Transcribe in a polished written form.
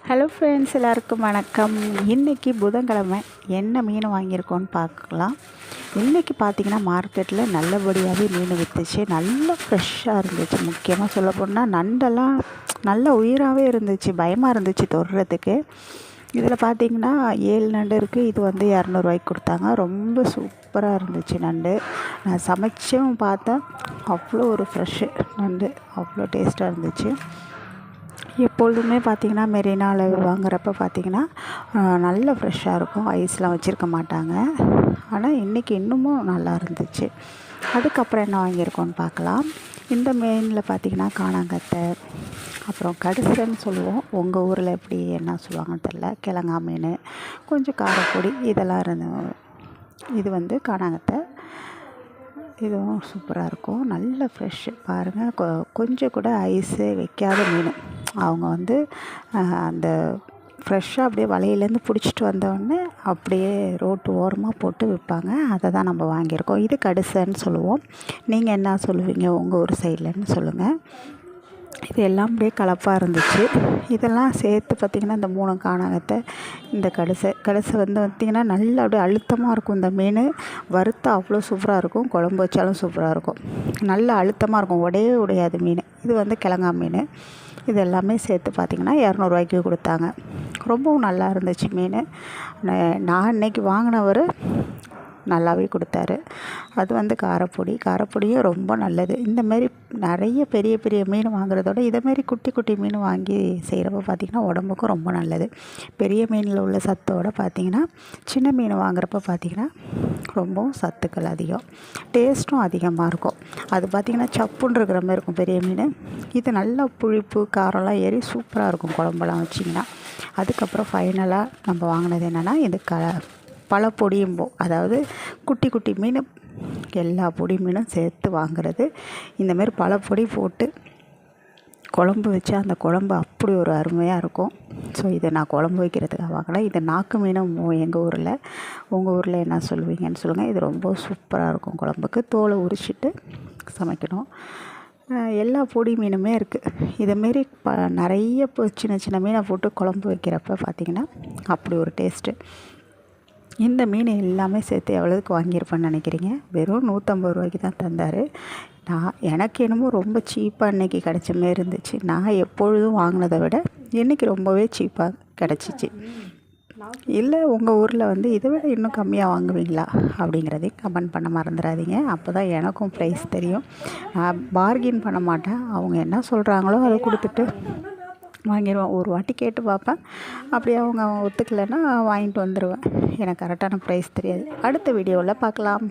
Hello friends, எல்லாருக்கும் வணக்கம். இன்றைக்கி புதன்கிழமை என்ன மீன் வாங்கியிருக்கோன்னு பார்க்கலாம். இன்றைக்கி பார்த்திங்கன்னா மார்க்கெட்டில் நல்லபடியாகவே மீன் விற்றுச்சு. நல்லா ஃப்ரெஷ்ஷாக இருந்துச்சு. முக்கியமாக சொல்லப்போனால் நண்டெல்லாம் நல்ல உயிராகவே இருந்துச்சு. பயமாக இருந்துச்சு தொடுறதுக்கு. இதில் பார்த்திங்கன்னா 7 நண்டு இருக்குது. இது வந்து 200 கொடுத்தாங்க. ரொம்ப சூப்பராக இருந்துச்சு நண்டு. நான் சமைச்சும் பார்த்தேன். அவ்வளோ ஒரு ஃப்ரெஷ்ஷு நண்டு, அவ்வளோ டேஸ்ட்டாக இருந்துச்சு. எப்பொழுதுமே பார்த்திங்கன்னா மெரினாவில் வாங்குறப்ப பார்த்திங்கன்னா நல்ல ஃப்ரெஷ்ஷாக இருக்கும். ஐஸ்லாம் வச்சுருக்க மாட்டாங்க. ஆனால் இன்றைக்கி இன்னமும் நல்லா இருந்துச்சு. அதுக்கப்புறம் என்ன வாங்கியிருக்கோன்னு பார்க்கலாம். இந்த மீனில் பார்த்திங்கன்னா காணாங்கத்தை, அப்புறம் கடுசைன்னு சொல்லுவோம். உங்கள் ஊரில் எப்படி என்ன சொல்லுவாங்கன்னு தெரில. கிழங்கா மீன், கொஞ்சம் காரப்பொடி, இதெல்லாம் இது வந்து காணாங்கத்தை. இதுவும் சூப்பராக இருக்கும். நல்ல ஃப்ரெஷ்ஷு பாருங்கள். கொஞ்சம் கூட ஐஸு வைக்காத மீன். அவங்க வந்து அந்த ஃப்ரெஷ்ஷாக அப்படியே வலையிலேருந்து பிடிச்சிட்டு வந்தோடனே அப்படியே ரோட்டு ஓரமாக போட்டு விற்பாங்க. அதை தான் நம்ம வாங்கியிருக்கோம். இது கடுசைன்னு சொல்லுவோம். நீங்கள் என்ன சொல்லுவீங்க உங்கள் ஊர் சைட்லன்னு சொல்லுங்கள். இது எல்லாம் அப்படியே கலப்பாக இருந்துச்சு. இதெல்லாம் சேர்த்து பார்த்திங்கன்னா இந்த 3 காணாங்கத்தை, இந்த கடுசை வந்து பார்த்திங்கன்னா நல்லா அப்படியே அழுத்தமாக இருக்கும். இந்த மீன் வறுத்தா அவ்வளோ சூப்பராக இருக்கும். குழம்பு வச்சாலும் சூப்பராக இருக்கும். நல்லா அழுத்தமாக இருக்கும். உடையாது மீன். இது வந்து கிழங்கா மீன். இது எல்லாமே சேர்த்து பார்த்திங்கன்னா 200 கொடுத்தாங்க. ரொம்பவும் நல்லா இருந்துச்சு மீன். நான் இன்றைக்கி வாங்கினவர் நல்லாவே கொடுத்தாரு. அது வந்து காரப்பொடியும் ரொம்ப நல்லது. இந்தமாரி நிறைய பெரிய பெரிய மீன் வாங்குறதோட இதேமாரி குட்டி குட்டி மீன் வாங்கி செய்கிறப்ப பார்த்திங்கன்னா உடம்புக்கும் ரொம்ப நல்லது. பெரிய மீனில் உள்ள சத்தோடு பார்த்திங்கன்னா சின்ன மீன் வாங்குறப்ப பார்த்திங்கன்னா ரொம்பவும் சத்துக்கள் அதிகம், டேஸ்ட்டும் அதிகமாக இருக்கும். அது பார்த்திங்கன்னா சப்புன்னு இருக்கிற மாதிரி இருக்கும் பெரிய மீன். இது நல்லா புளிப்பு காரம்லாம் ஏறி சூப்பராக இருக்கும் குழம்பெல்லாம் வச்சிங்கன்னா. அதுக்கப்புறம் ஃபைனலாக நம்ம வாங்கினது என்னென்னா இது பல பொடியும்போம். அதாவது குட்டி குட்டி மீன் எல்லா பொடி மீனும் சேர்த்து வாங்குறது. இந்தமாரி பல பொடி போட்டு குழம்பு வச்சா அந்த குழம்பு அப்படி ஒரு அருமையாக இருக்கும். ஸோ இதை நான் குழம்பு வைக்கிறதுக்காக வாங்கினேன். இது நாக்கு மீனும் எங்கள் ஊரில். உங்கள் ஊரில் என்ன சொல்லுவீங்கன்னு சொல்லுங்கள். இது ரொம்ப சூப்பராக இருக்கும். குழம்புக்கு தோலை உரிச்சிட்டு சமைக்கணும். எல்லா பொடி மீனுமே இருக்குது. இதேமாரி நிறைய சின்ன சின்ன மீனை போட்டு குழம்பு வைக்கிறப்ப பார்த்திங்கன்னா அப்படி ஒரு டேஸ்ட்டு. இந்த மீன் எல்லாமே சேர்த்து எவ்வளோதுக்கு வாங்கியிருப்பேன்னு நினைக்கிறீங்க? வெறும் 150 தான் தந்தார். எனக்கு என்னமோ ரொம்ப சீப்பாக இன்றைக்கி கிடச்ச மாரி இருந்துச்சு. நான் எப்பொழுதும் வாங்கினதை விட இன்றைக்கி ரொம்பவே சீப்பாக கிடச்சிச்சு. இல்லை உங்கள் ஊரில் வந்து இதை விட இன்னும் கம்மியாக வாங்குவீங்களா அப்படிங்கிறதையும் கமெண்ட் பண்ண மறந்துடாதீங்க. அப்போ தான் எனக்கும் ப்ரைஸ் தெரியும். நான் பார்கின் பண்ண மாட்டேன். அவங்க என்ன சொல்கிறாங்களோ அதை கொடுத்துட்டு வாங்கிடுவேன். ஒரு வாட்டி கேட்டு பார்ப்பேன். அப்படியே அவங்க ஒத்துக்கலைன்னா வாங்கிட்டு வந்துடுவேன். எனக்கு கரெக்டான ப்ரைஸ் தெரியாது. அடுத்த வீடியோவில் பார்க்கலாம்.